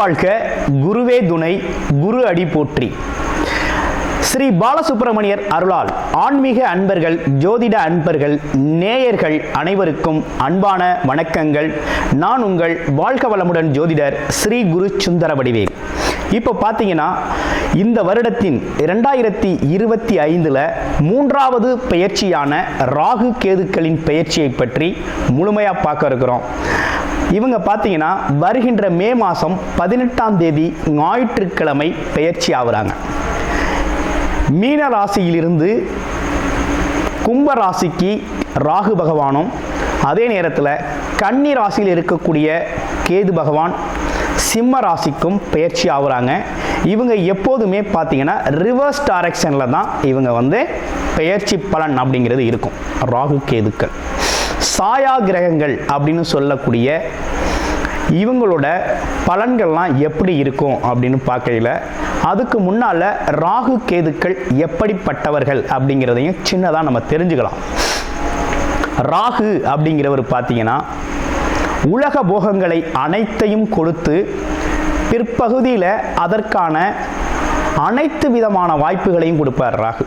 வாழ்க, குருவே துணை, குரு அடி போற்றி. ஸ்ரீ பாலசுப்பிரமணியர் அருளால் ஆன்மீக அன்பர்கள், ஜோதிட அன்பர்கள், நேயர்கள் அனைவருக்கும் அன்பான வணக்கங்கள். நான் உங்கள் வாழ்க வளமுடன் ஜோதிடர் ஸ்ரீ குரு சுந்தர வடிவேல். இப்போ பார்த்தீங்கன்னா இந்த வருடத்தின் 2025 மூன்றாவது பெயர்ச்சியான ராகு கேதுக்களின் பெயர்ச்சியை பற்றி முழுமையாக பார்க்க இருக்கிறோம். இவங்க பார்த்தீங்கன்னா வருகின்ற மே மாதம் 18ஆம் தேதி ஞாயிற்றுக்கிழமை பெயர்ச்சி ஆகுறாங்க. மீன ராசியிலிருந்து கும்ப ராசிக்கு ராகு பகவானும், அதே நேரத்தில் கன்னி ராசியில் இருக்கக்கூடிய கேது பகவான் சிம்ம ராசிக்கும் பெயர்ச்சி ஆகுறாங்க. இவங்க எப்போதுமே பார்த்தீங்கன்னா ரிவர்ஸ் டைரக்ஷனில் தான் இவங்க பெயர்ச்சி பலன் அப்படிங்கிறது இருக்கும். ராகு கேதுக்கள் சாயா கிரகங்கள் அப்படின்னு சொல்லக்கூடிய இவங்களோட பலன்கள்லாம் எப்படி இருக்கும் அப்படின்னு பார்க்கையில் அதுக்கு முன்னால் ராகு கேதுக்கள் எப்படிப்பட்டவர்கள் அப்படிங்கிறதையும் சின்னதாக நம்ம தெரிஞ்சுக்கலாம். ராகு அப்படிங்கிறவர் பார்த்தீங்கன்னா உலக போகங்களை அனைத்தையும் கொடுத்து பிற்பகுதியில் அதற்கான அனைத்து விதமான வாய்ப்புகளையும் கொடுப்பார். ராகு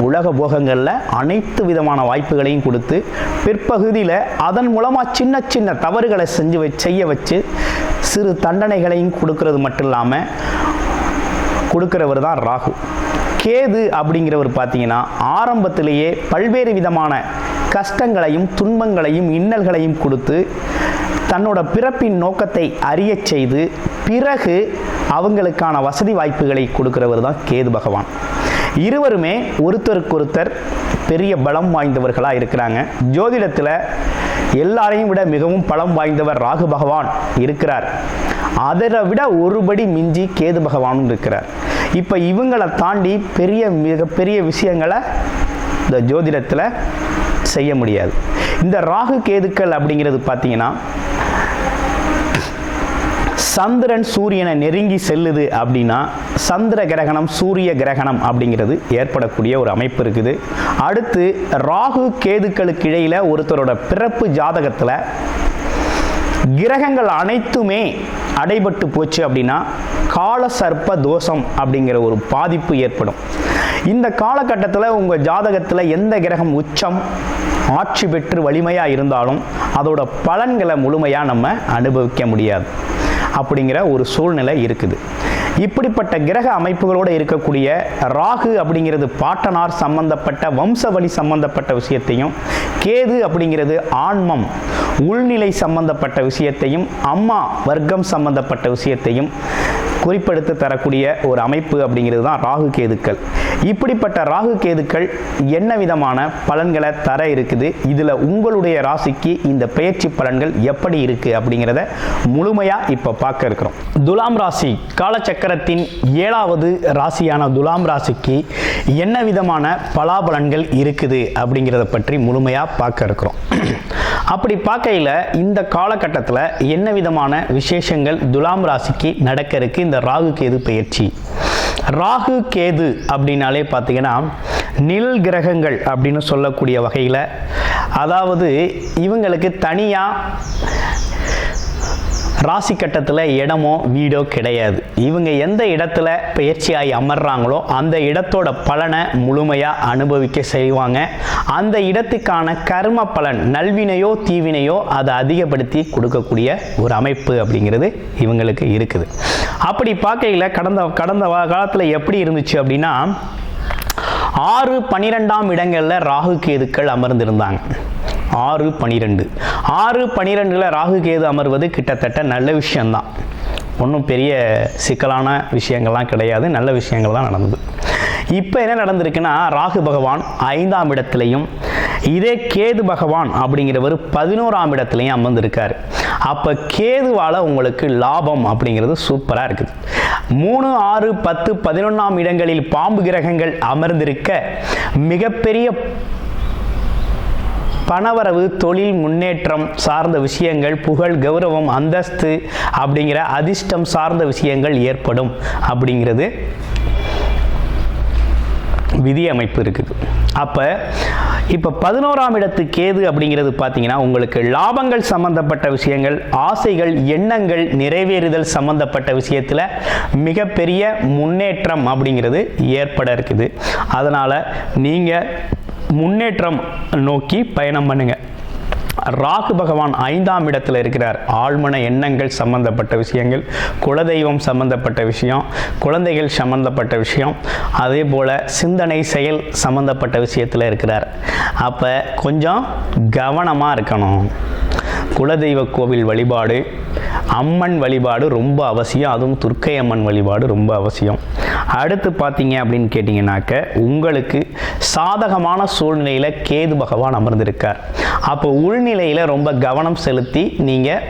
உலக போகங்களில் அனைத்து விதமான வாய்ப்புகளையும் கொடுத்து பிற்பகுதியில் அதன் மூலமாக சின்ன சின்ன தவறுகளை செய்ய வச்சு சிறு தண்டனைகளையும் கொடுக்கறது மட்டும் இல்லாமல் கொடுக்கிறவர் தான் ராகு. கேது அப்படிங்கிறவர் பார்த்தீங்கன்னா ஆரம்பத்திலேயே பல்வேறு விதமான கஷ்டங்களையும் துன்பங்களையும் இன்னல்களையும் கொடுத்து தன்னோட பிறப்பின் நோக்கத்தை அறிய செய்து பிறகு அவங்களுக்கான வசதி வாய்ப்புகளை கொடுக்கிறவர் தான் கேது பகவான். இருவருமே ஒருத்தருக்கொருத்தர் பெரிய பலம் வாய்ந்தவர்களாக இருக்கிறாங்க. ஜோதிடத்தில் எல்லாரையும் விட மிகவும் பலம் வாய்ந்தவர் ராகு பகவான் இருக்கிறார். அதை விட ஒருபடி மிஞ்சி கேது பகவானும் இருக்கிறார். இப்போ இவங்களை தாண்டி மிகப்பெரிய விஷயங்களை இந்த ஜோதிடத்தில் செய்ய முடியாது. இந்த ராகு கேதுக்கள் அப்படிங்கிறது பார்த்தீங்கன்னா சந்திரன் சூரியனை நெருங்கி செல்லுது அப்படின்னா சந்திர கிரகணம், சூரிய கிரகணம் அப்படிங்கிறது ஏற்படக்கூடிய ஒரு அமைப்பு இருக்குது. அடுத்து ராகு கேதுக்களுக்கு இடையில ஒருத்தரோட பிறப்பு ஜாதகத்தில் கிரகங்கள் அனைத்துமே அடைபட்டு போச்சு அப்படின்னா கால சர்ப்ப தோஷம் அப்படிங்கிற ஒரு பாதிப்பு ஏற்படும். இந்த காலகட்டத்தில் உங்கள் ஜாதகத்தில் எந்த கிரகம் உச்சம் ஆட்சி பெற்று வலிமையாக இருந்தாலும் அதோட பலன்களை முழுமையாக நம்ம அனுபவிக்க முடியாது அப்படிங்கிற ஒரு சூழ்நிலை இருக்குது. இப்படிப்பட்ட கிரக அமைப்புகளோடு இருக்கக்கூடிய ராகு அப்படிங்கிறது பாட்டனார் சம்பந்தப்பட்ட வம்சவழி சம்பந்தப்பட்ட விஷயத்தையும், கேது அப்படிங்கிறது ஆன்மம் உள்நிலை சம்பந்தப்பட்ட விஷயத்தையும், அம்மா வர்க்கம் சம்பந்தப்பட்ட விஷயத்தையும் குறிப்பெடுத்து தரக்கூடிய ஒரு அமைப்பு அப்படிங்கிறது தான் ராகு கேதுக்கள். இப்படிப்பட்ட ராகு கேதுக்கள் என்ன விதமான பலன்களை தர இருக்குது, இதில் உங்களுடைய ராசிக்கு இந்த பெயர்ச்சி பலன்கள் எப்படி இருக்கு அப்படிங்கிறத முழுமையாக இப்போ பார்க்க இருக்கிறோம். துலாம் ராசி காலச்சக்கரத்தின் 7வது ராசியான துலாம் ராசிக்கு என்ன விதமான பலாபலன்கள் இருக்குது அப்படிங்கிறத பற்றி முழுமையாக பார்க்க இருக்கிறோம். அப்படி பார்க்கையில் இந்த காலகட்டத்தில் என்ன விதமான விசேஷங்கள் துலாம் ராசிக்கு நடக்க இருக்கு இந்த ராகு கேது பெயர்ச்சி. ராகு கேது அப்படின்னாலே பார்த்தீங்கன்னா நிழல் கிரகங்கள் அப்படின்னு சொல்லக்கூடிய வகையில், அதாவது இவங்களுக்கு தனியாக ராசி கட்டத்தில் இடமோ வீடோ கிடையாது. இவங்க எந்த இடத்துல பெயர்ச்சியாகி அமர்றாங்களோ அந்த இடத்தோட பலனை முழுமையாக அனுபவிக்க செய்வாங்க. அந்த இடத்துக்கான கர்ம பலன் நல்வினையோ தீவினையோ அதை அதிகப்படுத்தி கொடுக்கக்கூடிய ஒரு அமைப்பு அப்படிங்கிறது இவங்களுக்கு இருக்குது. அப்படி பார்க்கையில் கடந்த காலத்தில் எப்படி இருந்துச்சு அப்படின்னா 6, 12ஆம் இடங்களில் ராகு கேதுக்கள் அமர்ந்திருந்தாங்க. 6, 12 ராகு கேது அமர்வது கிட்டத்தட்ட நல்ல விஷயம்தான். ஒன்றும் பெரிய சிக்கலான விஷயங்கள்லாம் கிடையாது, நல்ல விஷயங்கள் தான் நடந்தது. இப்போ என்ன நடந்திருக்குன்னா ராகு பகவான் 5ஆம் இடத்துலையும் இதே கேது பகவான் அப்படிங்கிறவர் 11ஆம் இடத்துலையும் அமர்ந்திருக்காரு. அப்போ கேதுவால் உங்களுக்கு லாபம் அப்படிங்கிறது சூப்பராக இருக்குது. 3, 6, 10, 11ஆம் இடங்களில் பாம்பு கிரகங்கள் அமர்ந்திருக்க மிகப்பெரிய பணவரவு, தொழில் முன்னேற்றம் சார்ந்த விஷயங்கள், புகழ், கௌரவம், அந்தஸ்து அப்படிங்கிற அதிர்ஷ்டம் சார்ந்த விஷயங்கள் ஏற்படும் அப்படிங்கிறது விதி அமைப்பு இருக்குது. அப்போ இப்போ 11ஆம் இடத்து கேது அப்படிங்கிறது பார்த்தீங்கன்னா உங்களுக்கு லாபங்கள் சம்பந்தப்பட்ட விஷயங்கள், ஆசைகள், எண்ணங்கள் நிறைவேறுதல் சம்பந்தப்பட்ட விஷயத்தில் மிகப்பெரிய முன்னேற்றம் அப்படிங்கிறது ஏற்பட இருக்குது. அதனால் நீங்கள் முன்னேற்றம் நோக்கி பயணம் பண்ணுங்கள். ராகு பகவான் 5ஆம் இடத்துல இருக்கிறார். ஆழ்மன எண்ணங்கள் சம்பந்தப்பட்ட விஷயங்கள், குலதெய்வம் சம்பந்தப்பட்ட விஷயம், குழந்தைகள் சம்பந்தப்பட்ட விஷயம், அதே போல் சிந்தனை செயல் சம்பந்தப்பட்ட விஷயத்தில் இருக்கிறார். அப்போ கொஞ்சம் கவனமாக இருக்கணும். குலதெய்வ கோவில் வழிபாடு, அம்மன் வழிபாடு ரொம்ப அவசியம். அதுவும் துர்க்கை அம்மன் வழிபாடு ரொம்ப அவசியம். அடுத்து பார்த்தீங்க அப்படின்னு கேட்டிங்கனாக்க உங்களுக்கு சாதகமான சூழ்நிலையில் கேது பகவான் அமர்ந்திருக்கார். அப்போ உள்நிலையில் ரொம்ப கவனம் செலுத்தி நீங்கள்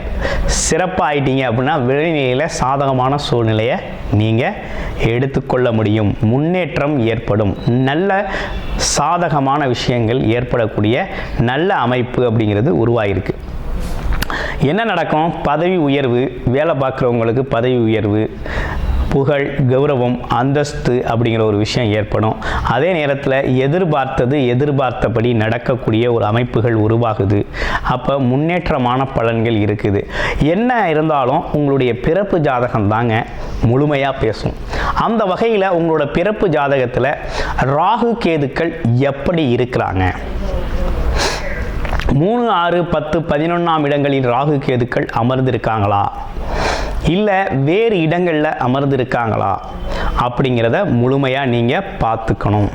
சிறப்பாயிட்டீங்க அப்படின்னா வெளிநிலையில் சாதகமான சூழ்நிலையை நீங்கள் எடுத்துக்கொள்ள முடியும். முன்னேற்றம் ஏற்படும். நல்ல சாதகமான விஷயங்கள் ஏற்படக்கூடிய நல்ல அமைப்பு அப்படிங்கிறது உருவாயிருக்கு. என்ன நடக்கும்? பதவி உயர்வு, வேலை பார்க்குறவங்களுக்கு பதவி உயர்வு, புகழ், கௌரவம், அந்தஸ்து அப்படிங்கிற ஒரு விஷயம் ஏற்படும். அதே நேரத்தில் எதிர்பார்த்தபடி நடக்கக்கூடிய ஒரு அமைப்புகள் உருவாகுது. அப்போ முன்னேற்றமான பலன்கள் இருக்குது. என்ன இருந்தாலும் உங்களுடைய பிறப்பு ஜாதகம் தாங்க முழுமையாக பேசும். அந்த வகையில் உங்களோட பிறப்பு ஜாதகத்தில் ராகு கேதுக்கள் எப்படி இருக்கிறாங்க? 3, 6, 10, 11ஆம் இடங்களில் ராகு கேதுக்கள் அமர்ந்திருக்காங்களா, இல்லை வேறு இடங்களில் அமர்ந்திருக்காங்களா அப்படிங்கிறத முழுமையாக நீங்கள் பார்த்துக்கணும்.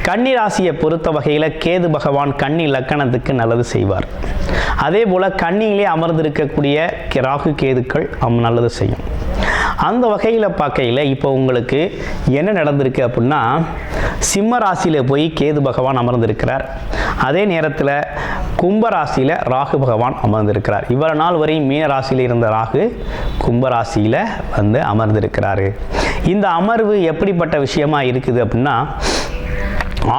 கன்னி ராசியை பொறுத்த வகையில் கேது பகவான் கன்னி லக்கணத்துக்கு நல்லது செய்வார். அதே போல் கன்னியிலே அமர்ந்திருக்கக்கூடிய ராகு கேதுக்கள் நல்லது செய்யும். அந்த வகையில் பார்க்கையில் இப்போ உங்களுக்கு என்ன நடந்திருக்கு அப்படின்னா, சிம்ம ராசியில் போய் கேது பகவான் அமர்ந்திருக்கிறார். அதே நேரத்தில் கும்பராசியில் ராகு பகவான் அமர்ந்திருக்கிறார். இவ்வளவு நாள் வரை மீன ராசியில் இருந்த ராகு கும்பராசியில் வந்து அமர்ந்திருக்கிறாரு. இந்த அமர்வு எப்படிப்பட்ட விஷயமா இருக்குது அப்படின்னா,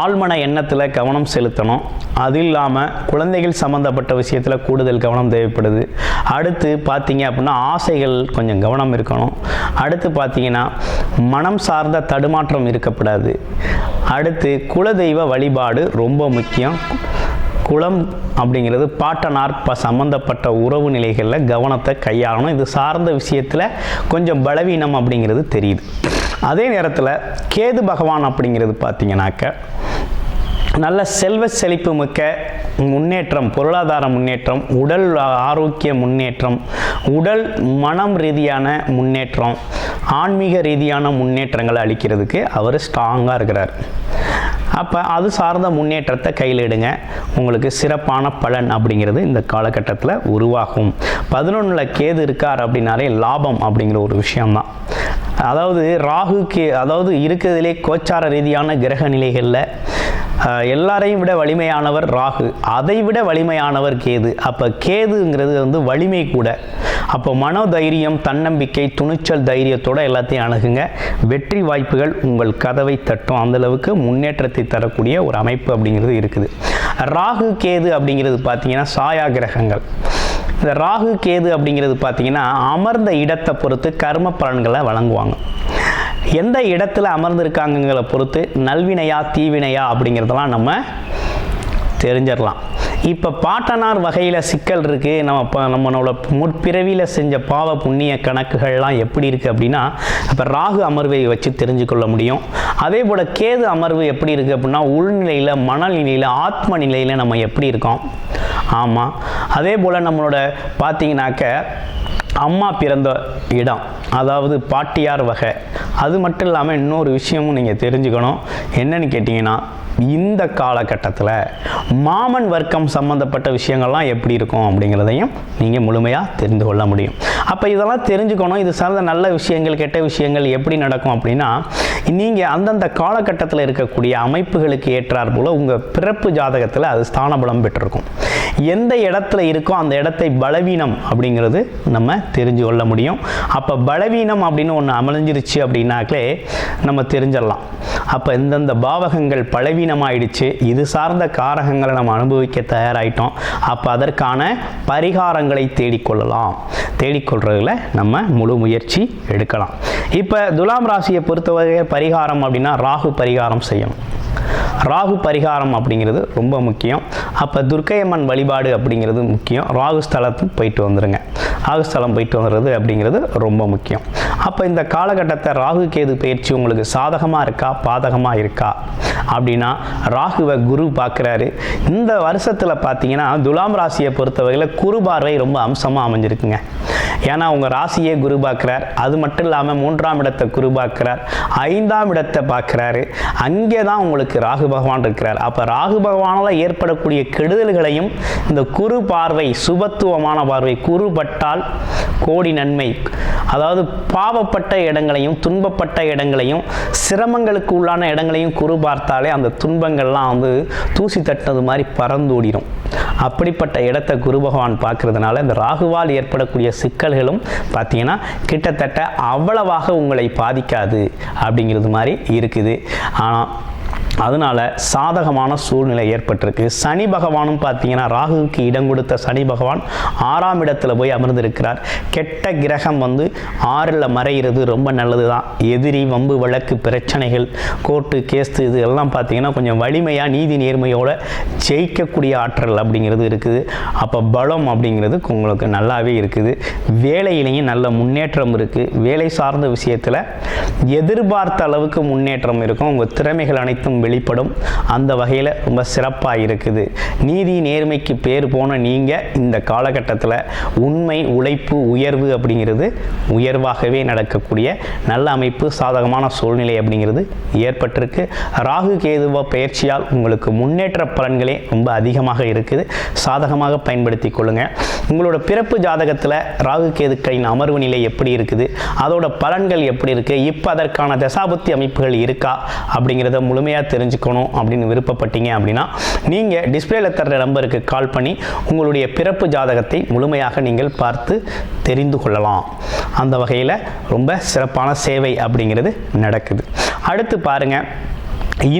ஆழ்மன எண்ணத்தில் கவனம் செலுத்தணும். அது இல்லாமல் குழந்தைகள் சம்மந்தப்பட்ட விஷயத்தில் கூடுதல் கவனம் தேவைப்படுது. அடுத்து பார்த்தீங்க அப்படின்னா ஆசைகள் கொஞ்சம் கவனம் இருக்கணும். அடுத்து பார்த்தீங்கன்னா மனம் சார்ந்த தடுமாற்றம் இருக்கப்படாது. அடுத்து குலதெய்வ வழிபாடு ரொம்ப முக்கியம். குலம் அப்படிங்கிறது பாட்டனார் சம்பந்தப்பட்ட உறவு நிலைகளில் கவனத்தை கையாளணும். இது சார்ந்த விஷயத்தில் கொஞ்சம் பலவீனம் அப்படிங்கிறது தெரியுது. அதே நேரத்தில் கேது பகவான் அப்படிங்கிறது பார்த்தீங்கன்னாக்க நல்ல செல்வ செழிப்பு மிக்க முன்னேற்றம், பொருளாதார முன்னேற்றம், உடல் ஆரோக்கிய முன்னேற்றம், உடல் மனம் ரீதியான முன்னேற்றம், ஆன்மீக ரீதியான முன்னேற்றங்களை அளிக்கிறதுக்கு அவர் ஸ்ட்ராங்காக இருக்கிறார். அப்போ அது சார்ந்த முன்னேற்றத்தை கையில் எடுங்க. உங்களுக்கு சிறப்பான பலன் அப்படிங்கிறது இந்த காலகட்டத்தில் உருவாகும். 11ல் கேது இருக்கார் அப்படின்னாலே லாபம் அப்படிங்கிற ஒரு விஷயம்தான். அதாவது ராகுக்கு இருக்கிறதுலே கோச்சார ரீதியான கிரக நிலைகளில் எல்லாரையும் விட வலிமையானவர் ராகு, அதை விட வலிமையானவர் கேது. அப்போ கேதுங்கிறது வந்து வலிமை கூட. அப்போ மனோதைரியம், தன்னம்பிக்கை, துணிச்சல், தைரியத்தோடு எல்லாத்தையும் அணுகுங்க. வெற்றி வாய்ப்புகள் உங்கள் கதவை தட்டும். அந்தளவுக்கு முன்னேற்றத்தை தரக்கூடிய ஒரு அமைப்பு அப்படிங்கிறது இருக்குது. ராகு கேது அப்படிங்கிறது பார்த்தீங்கன்னா சாயா கிரகங்கள். இந்த ராகு கேது அப்படிங்கிறது பார்த்தீங்கன்னா அமர்ந்த இடத்தை பொறுத்து கர்ம பலன்களை வழங்குவாங்க. எந்த இடத்துல அமர்ந்திருக்காங்கங்களை பொறுத்து நல்வினையா தீவினையா அப்படிங்கிறதெல்லாம் நம்ம தெரிஞ்சிடலாம். இப்போ பாட்டனார் வகையில் சிக்கல் இருக்குது. நம்மளோட முற்பிறவியில் செஞ்ச பாவ புண்ணிய கணக்குகள்லாம் எப்படி இருக்குது அப்படின்னா இப்போ ராகு அமர்வை வச்சு தெரிஞ்சுக்கொள்ள முடியும். அதே போல் கேது அமர்வு எப்படி இருக்குது அப்படின்னா உள்நிலையில், மனநிலையில், ஆத்ம நிலையில் நம்ம எப்படி இருக்கோம். ஆமாம். அதே போல் நம்மளோட பார்த்தீங்கன்னாக்க அம்மா பிறந்த இடம், அதாவது பாட்டியார் வகை. அது மட்டும் இல்லாமல் இன்னொரு விஷயமும் நீங்கள் தெரிஞ்சுக்கணும். என்னன்னு கேட்டிங்கன்னா இந்த காலகட்டத்தில் மாமன் வர்க்கம் சம்மந்தப்பட்ட விஷயங்கள்லாம் எப்படி இருக்கும் அப்படிங்கிறதையும் நீங்கள் முழுமையாக தெரிந்து கொள்ள முடியும். அப்போ இதெல்லாம் தெரிஞ்சுக்கணும். இது சார்ந்த நல்ல விஷயங்கள், கெட்ட விஷயங்கள் எப்படி நடக்கும் அப்படின்னா நீங்கள் அந்தந்த காலகட்டத்தில் இருக்கக்கூடிய அமைப்புகளுக்கு ஏற்றார் போல் உங்கள் பிறப்பு ஜாதகத்தில் அது ஸ்தானபலம் பெற்றிருக்கும். எந்த இடத்துல இருக்கோ அந்த இடத்தை பலவீனம் அப்படிங்கிறது நம்ம தெரிஞ்சு கொள்ள முடியும். அப்போ பலவீனம் அப்படின்னு ஒன்று அமைஞ்சிருச்சு அப்படின்னாக்கே நம்ம தெரிஞ்சிடலாம். அப்போ இந்தந்த பாவகங்கள் பலவீனமாயிடுச்சு, இது சார்ந்த காரகங்களை நம்ம அனுபவிக்க தயாராகிட்டோம். அப்போ அதற்கான பரிகாரங்களை தேடிக்கொள்றதுல நம்ம முழு முயற்சி எடுக்கலாம். இப்போ துலாம் ராசியை பொறுத்தவரை பரிகாரம் அப்படின்னா ராகு பரிகாரம் செய்யணும். ராகு பரிகாரம் அப்படிங்கிறது ரொம்ப முக்கியம். அப்போ துர்க்கையம்மன் வழிபாடு அப்படிங்கிறது முக்கியம். ராகு ஸ்தலத்துக்கு போயிட்டு வந்துடுங்க. ராகு ஸ்தலம் போயிட்டு வந்துடுறது அப்படிங்கிறது ரொம்ப முக்கியம். அப்போ இந்த காலகட்டத்தை ராகு கேது பயிற்சி உங்களுக்கு சாதகமாக இருக்கா பாதகமாக இருக்கா அப்படின்னா, ராகுவை குரு பார்க்குறாரு. இந்த வருஷத்தில் பார்த்தீங்கன்னா துலாம் ராசியை பொறுத்தவரையில் குரு பார்வை ரொம்ப அம்சமாக அமைஞ்சிருக்குங்க. ஏன்னா உங்கள் ராசியே குரு பார்க்குறார். அது மட்டும் இல்லாமல் 3ஆம் இடத்தை குரு பார்க்குறார், 5ஆம் இடத்தை பார்க்குறாரு. அங்கே தான் உங்களுக்கு ராகு பகவான் இருக்கிறார். அப்போ ராகு பகவானால் ஏற்படக்கூடிய கெடுதல்களையும் இந்த குரு பார்வை, சுபத்துவமான பார்வை, குரு பட்டால் கோடி நன்மை. அதாவது பாவப்பட்ட இடங்களையும் துன்பப்பட்ட இடங்களையும் சிரமங்களுக்கு உள்ளான இடங்களையும் குரு பார்த்தாலே அந்த துன்பங்கள்லாம் தூசி தட்டினது மாதிரி பறந்தோடிடும். அப்படிப்பட்ட இடத்தை குரு பகவான் பார்க்கறதுனால இந்த ராகுவால் ஏற்படக்கூடிய சிக்கல்களும் பார்த்தீங்கன்னா கிட்டத்தட்ட அவ்வளவாக உங்களை பாதிக்காது அப்படிங்கிறது மாதிரி இருக்குது. ஆனால் அதனால் சாதகமான சூழ்நிலை ஏற்பட்டிருக்கு. சனி பகவானும் பார்த்தீங்கன்னா ராகுவுக்கு இடம் கொடுத்த சனி பகவான் 6ஆம் இடத்துல போய் அமர்ந்திருக்கிறார். கெட்ட கிரகம் 6ல் மறைகிறது ரொம்ப நல்லது தான். எதிரி, வம்பு, வழக்கு, பிரச்சனைகள், கோர்ட்டு, கேஸ்து இது எல்லாம் பார்த்தீங்கன்னா கொஞ்சம் வலிமையாக நீதி நேர்மையோடு ஜெயிக்கக்கூடிய ஆற்றல் அப்படிங்கிறது இருக்குது. அப்போ பலம் அப்படிங்கிறது உங்களுக்கு நல்லாவே இருக்குது. வேலையிலையும் நல்ல முன்னேற்றம் இருக்குது. வேலை சார்ந்த விஷயத்தில் எதிர்பார்த்த அளவுக்கு முன்னேற்றம் இருக்கும். உங்கள் திறமைகள் அனைத்தும் வெளிப்படும். அந்த வகையில் ரொம்ப சிறப்பாக இருக்குது. நீதி நேர்மைக்கு பேர் போன நீங்கள் இந்த காலகட்டத்தில் உண்மை, உழைப்பு, உயர்வு அப்படிங்கிறது உயர்வாகவே நடக்கக்கூடிய நல்ல அமைப்பு, சாதகமான சூழ்நிலை அப்படிங்கிறது ஏற்பட்டிருக்கு. ராகு கேதுவ பயிற்சியால் உங்களுக்கு முன்னேற்ற பலன்களே ரொம்ப அதிகமாக இருக்குது. சாதகமாக பயன்படுத்தி கொள்ளுங்கள். உங்களோட பிறப்பு ஜாதகத்தில் ராகு கேதுக்களின் அமர்வு நிலை எப்படி இருக்குது, அதோட பலன்கள் எப்படி இருக்குது, இப்போ அதற்கான தசாபுத்தி அமைப்புகள் இருக்கா அப்படிங்கிறத முழுமையாக தெரிஞ்சுக்கணும் அப்படின்னு விருப்பப்பட்டீங்க அப்படின்னா நீங்கள் டிஸ்பிளேல தர்ற நம்பருக்கு கால் பண்ணி உங்களுடைய பிறப்பு ஜாதகத்தை முழுமையாக நீங்கள் பார்த்து தெரிந்து கொள்ளலாம். அந்த வகையில் ரொம்ப சிறப்பான சேவை அப்படிங்கிறது நடக்குது. அடுத்து பாருங்கள்,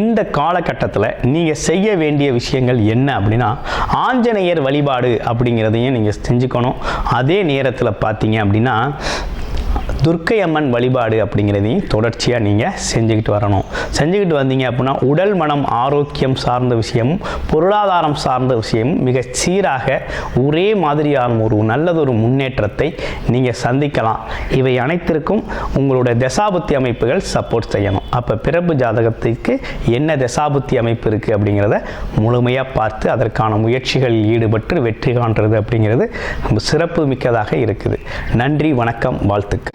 இந்த காலகட்டத்தில் நீங்கள் செய்ய வேண்டிய விஷயங்கள் என்ன அப்படின்னா, ஆஞ்சநேயர் வழிபாடு அப்படிங்கிறதையும் நீங்கள் செஞ்சுக்கணும். அதே நேரத்தில் பார்த்தீங்க அப்படின்னா துர்க்கை அம்மன் வழிபாடு அப்படிங்கிறதையும் தொடர்ச்சியாக நீங்கள் செஞ்சுக்கிட்டு வரணும். செஞ்சுக்கிட்டு வந்தீங்க அப்படின்னா உடல் மனம் ஆரோக்கியம் சார்ந்த விஷயமும் பொருளாதாரம் சார்ந்த விஷயமும் மிக சீராக ஒரே மாதிரியான ஒரு நல்லதொரு முன்னேற்றத்தை நீங்கள் சந்திக்கலாம். இவை அனைத்திற்கும் உங்களோட தசாபுத்தி அமைப்புகள் சப்போர்ட் செய்யணும். அப்போ பிறப்பு ஜாதகத்துக்கு என்ன தசாபுத்தி அமைப்பு இருக்குது அப்படிங்கிறத முழுமையாக பார்த்து அதற்கான முயற்சிகளில் ஈடுபட்டு வெற்றி காண்றது அப்படிங்கிறது சிறப்பு மிக்கதாக இருக்குது. நன்றி, வணக்கம், வாழ்த்துக்கள்.